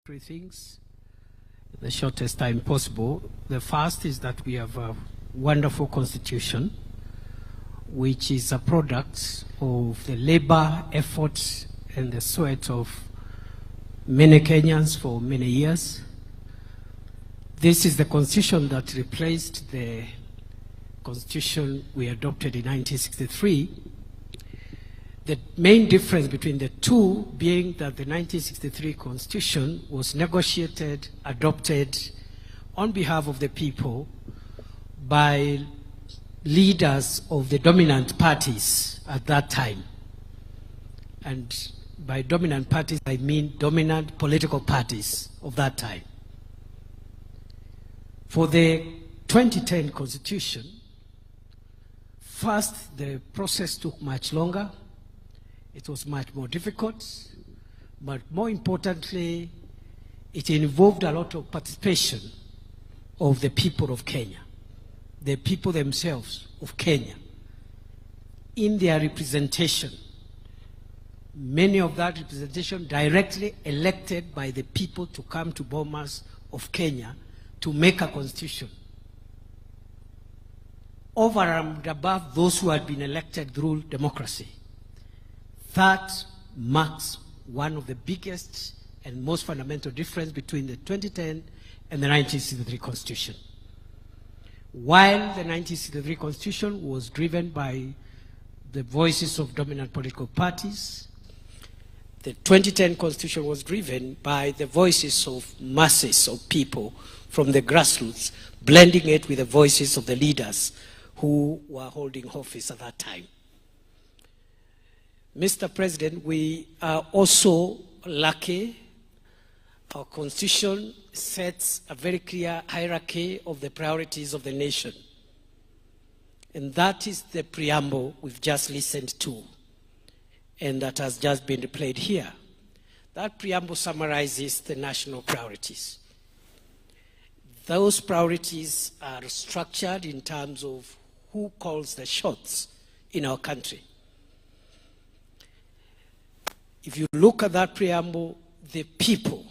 Three things in the shortest time possible. The first is that we have a wonderful constitution, which is a product of the labor, efforts, and the sweat of many Kenyans for many years. This is the constitution that replaced the constitution we adopted in 1963. The main difference between the two being that the 1963 constitution was negotiated, adopted on behalf of the people by leaders of the dominant parties at that time. And by dominant parties, I mean dominant political parties of that time. For the 2010 constitution, first, the process took much longer. It was much more difficult, but more importantly, it involved a lot of participation of the people of Kenya, the people themselves of Kenya, in their representation. Many of that representation directly elected by the people to come to bomas of Kenya to make a constitution, over and above those who had been elected through democracy. That marks one of the biggest and most fundamental difference between the 2010 and the 1963 Constitution. While the 1963 Constitution was driven by the voices of dominant political parties, the 2010 Constitution was driven by the voices of masses of people from the grassroots, blending it with the voices of the leaders who were holding office at that time. Mr. President, we are also lucky. Our Constitution sets a very clear hierarchy of the priorities of the nation. And that is the preamble we've just listened to, and that has just been replayed here. That preamble summarizes the national priorities. Those priorities are structured in terms of who calls the shots in our country. If you look at that preamble, the people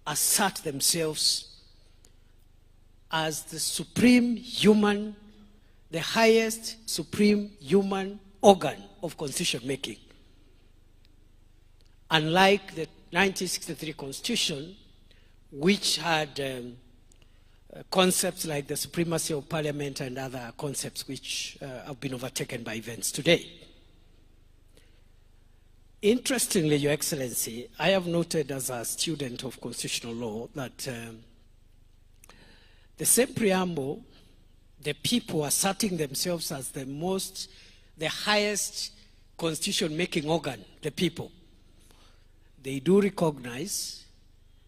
assert themselves as the supreme human, the highest supreme human organ of constitution making. Unlike the 1963 Constitution, which had concepts like the supremacy of parliament and other concepts which have been overtaken by events today. Interestingly, Your Excellency, I have noted as a student of constitutional law that the same preamble, the people asserting themselves as the highest constitution-making organ, the people, they do recognize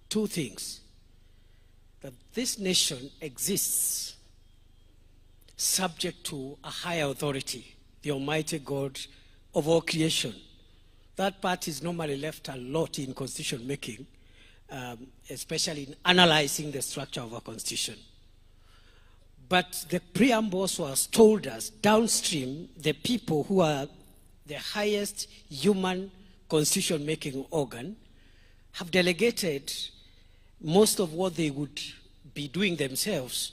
two things: that this nation exists subject to a higher authority, the Almighty God of all creation. That part is normally left a lot in constitution making, especially in analyzing the structure of our constitution. But the preamble also has told us downstream the people who are the highest human constitution making organ have delegated most of what they would be doing themselves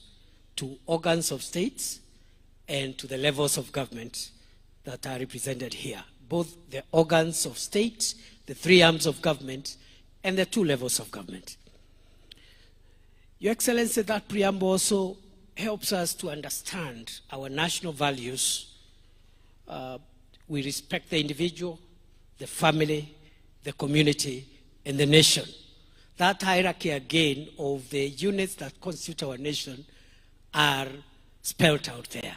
to organs of states and to the levels of government that are represented here. Both the organs of state, the three arms of government, and the two levels of government. Your Excellency, that preamble also helps us to understand our national values. We respect the individual, the family, the community, and the nation. That hierarchy, again, of the units that constitute our nation are spelled out there.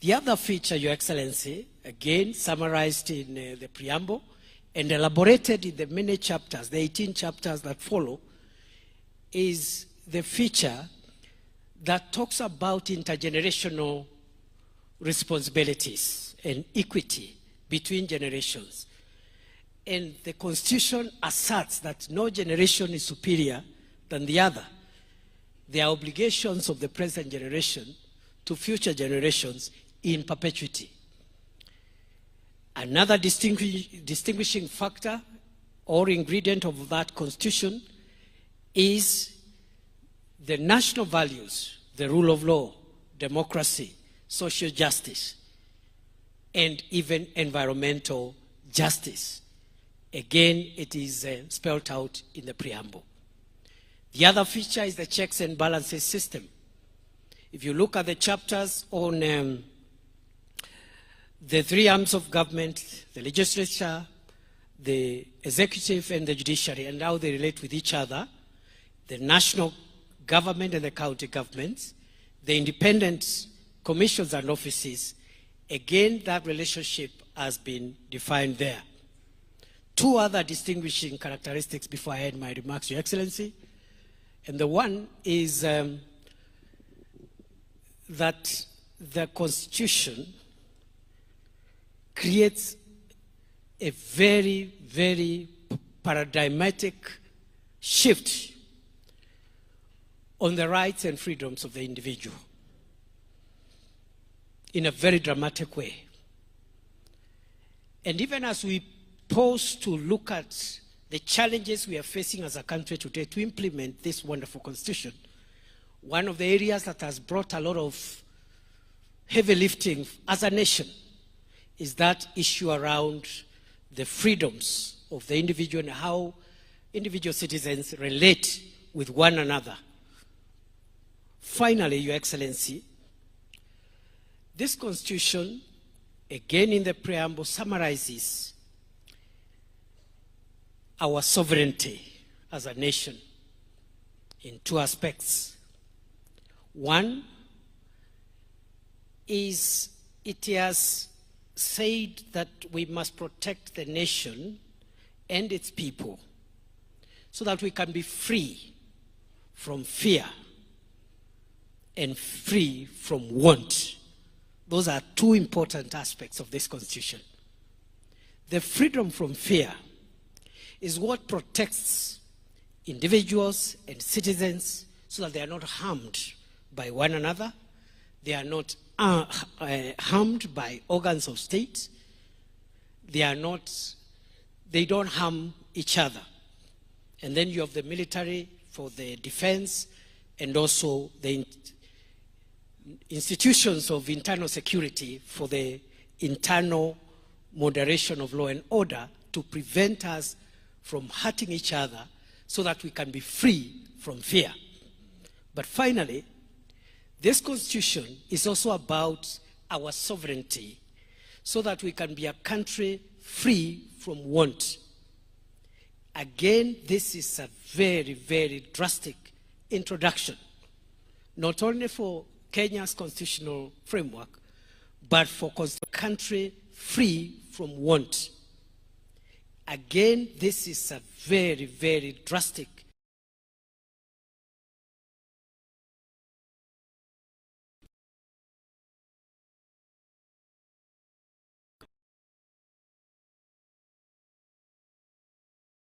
The other feature, Your Excellency, again summarized in the preamble and elaborated in the many chapters, the 18 chapters that follow, is the feature that talks about intergenerational responsibilities and equity between generations. And the Constitution asserts that no generation is superior than the other. There are obligations of the present generation to future generations in perpetuity. Another distinguishing factor or ingredient of that constitution is the national values, the rule of law, democracy, social justice, and even environmental justice. Again, it is spelled out in the preamble. The other feature is the checks and balances system. If you look at the chapters on the three arms of government, the legislature, the executive, and the judiciary, and how they relate with each other, the national government and the county governments, the independent commissions and offices, again, that relationship has been defined there. Two other distinguishing characteristics before I end my remarks, Your Excellency. And the one is that the Constitution creates a very, very paradigmatic shift on the rights and freedoms of the individual in a very dramatic way. And even as we pause to look at the challenges we are facing as a country today to implement this wonderful constitution, one of the areas that has brought a lot of heavy lifting as a nation is that issue around the freedoms of the individual and how individual citizens relate with one another. Finally, Your Excellency, this constitution, again in the preamble, summarizes our sovereignty as a nation in two aspects. One is it has said that we must protect the nation and its people so that we can be free from fear and free from want. Those are two important aspects of this constitution. The freedom from fear is what protects individuals and citizens so that they are not harmed by one another, they are not harmed by organs of state, they don't harm each other. And then you have the military for the defense and also the institutions of internal security for the internal moderation of law and order to prevent us from hurting each other so that we can be free from fear. But finally, this constitution is also about our sovereignty so that we can be a country free from want. Again, this is a very, very drastic introduction, not only for Kenya's constitutional framework, but for a country free from want. Again, this is a very, very drastic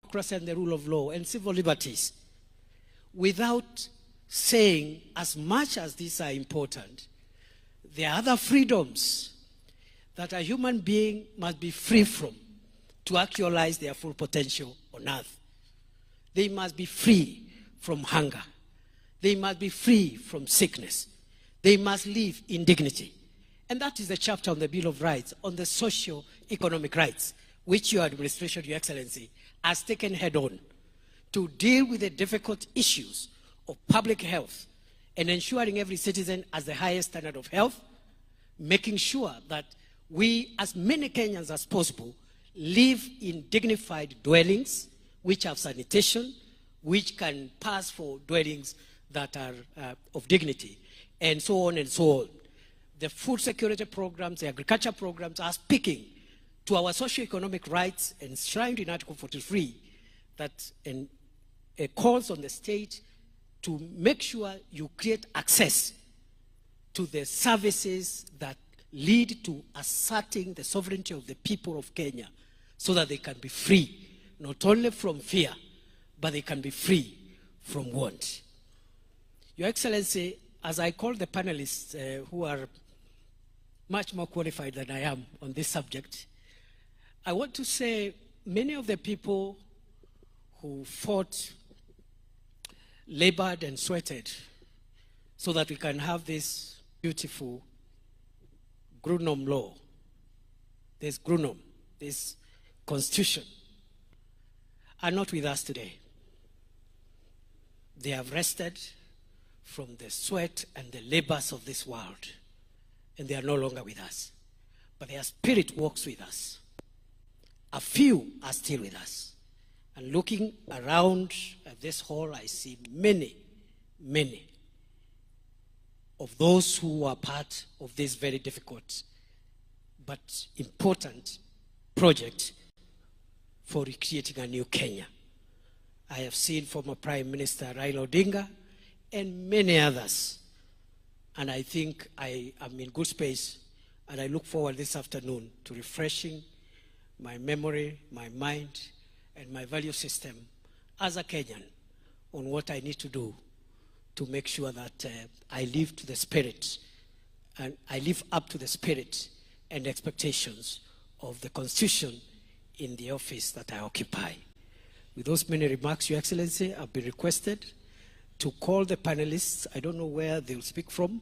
democracy and the rule of law and civil liberties, without saying, as much as these are important, there are other freedoms that a human being must be free from to actualize their full potential on earth. They must be free from hunger. They must be free from sickness. They must live in dignity. And that is the chapter on the Bill of Rights, on the socio-economic rights, which your administration, Your Excellency, has taken head on to deal with the difficult issues of public health and ensuring every citizen has the highest standard of health, making sure that we, as many Kenyans as possible, live in dignified dwellings which have sanitation, which can pass for dwellings that are of dignity, and so on and so on. The food security programs, the agriculture programs are speaking to our socio-economic rights enshrined in Article 43 that calls on the state to make sure you create access to the services that lead to asserting the sovereignty of the people of Kenya so that they can be free, not only from fear, but they can be free from want. Your Excellency, as I call the panelists who are much more qualified than I am on this subject, I want to say many of the people who fought, labored and sweated so that we can have this beautiful Grunom law, this Grunom, this constitution, are not with us today. They have rested from the sweat and the labors of this world, and they are no longer with us. But their spirit walks with us. A few are still with us. And looking around at this hall, I see many, many of those who are part of this very difficult but important project for recreating a new Kenya. I have seen former Prime Minister Raila Odinga and many others. And I think I am in good space, and I look forward this afternoon to refreshing my memory, my mind, and my value system as a Kenyan on what I need to do to make sure that I live to the spirit, and I live up to the spirit and expectations of the Constitution in the office that I occupy. With those many remarks, Your Excellency, I've been requested to call the panelists. I don't know where they'll speak from.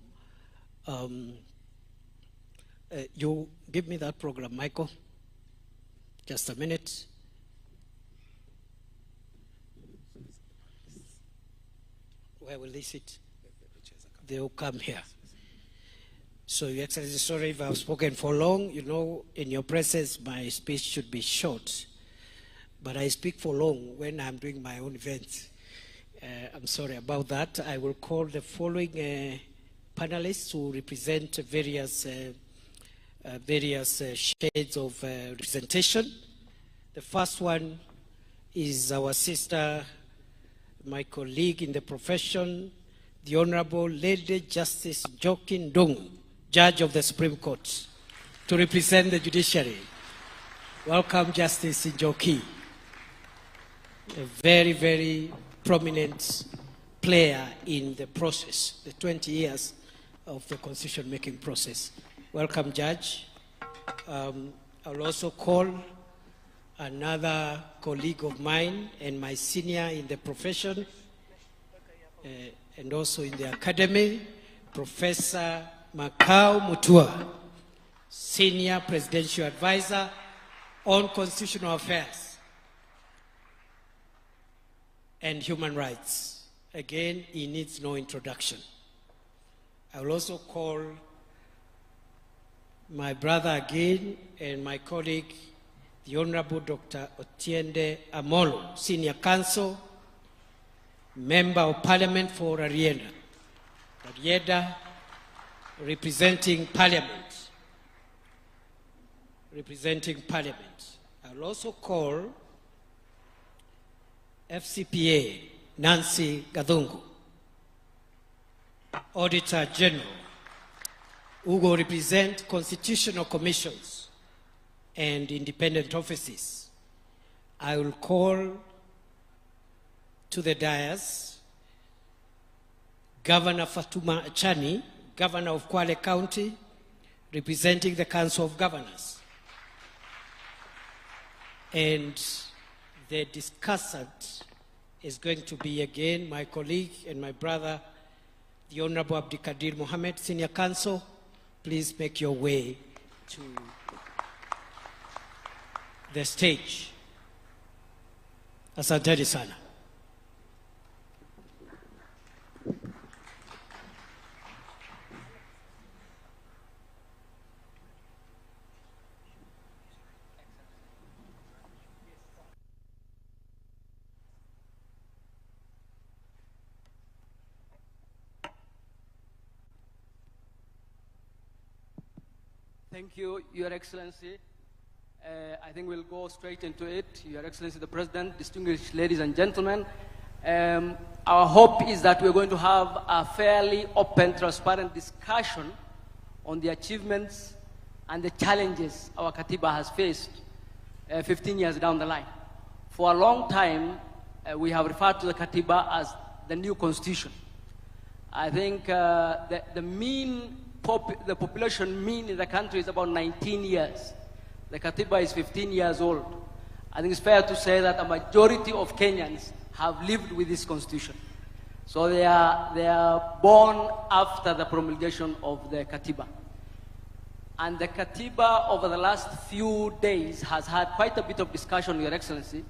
You give me that program, Michael. Just a minute. Where will they sit? They will come here. So, Your Excellency, sorry if I've spoken for long. You know, in your presence, my speech should be short. But I speak for long when I'm doing my own events. I'm sorry about that. I will call the following panelists who represent various shades of representation. The first one is our sister, my colleague in the profession, the Honorable Lady Justice Njoki Ndung'u, Judge of the Supreme Court, to represent the judiciary. Welcome, Justice Njoki, a very, very prominent player in the process, the 20 years of the constitution-making process. Welcome, Judge. I'll also call another colleague of mine and my senior in the profession and also in the academy, Professor Makau Mutua, Senior Presidential Advisor on Constitutional Affairs and Human Rights. Again, he needs no introduction. I will also call my brother again and my colleague, the Honorable Dr. Otiende Amolo, Senior Counsel, Member of Parliament for Rarieda, representing Parliament. I will also call FCPA Nancy Gadungu, Auditor General, who will represent constitutional commissions and independent offices. I will call to the dais Governor Fatuma Achani, Governor of Kwale County, representing the Council of Governors. And the discussant is going to be again my colleague and my brother, the Honorable Abdikadir Mohammed, Senior Counsel. Please make your way to the stage. Asanteni sana. Thank you, Your Excellency. I think we'll go straight into it. Your Excellency, the President, distinguished ladies and gentlemen, our hope is that we're going to have a fairly open, transparent discussion on the achievements and the challenges our Katiba has faced 15 years down the line. For a long time, we have referred to the Katiba as the new constitution. I think the population mean in the country is about 19 years. The Katiba is 15 years old. I think it's fair to say that a majority of Kenyans have lived with this constitution. So they are born after the promulgation of the Katiba. And the Katiba over the last few days has had quite a bit of discussion, Your Excellency.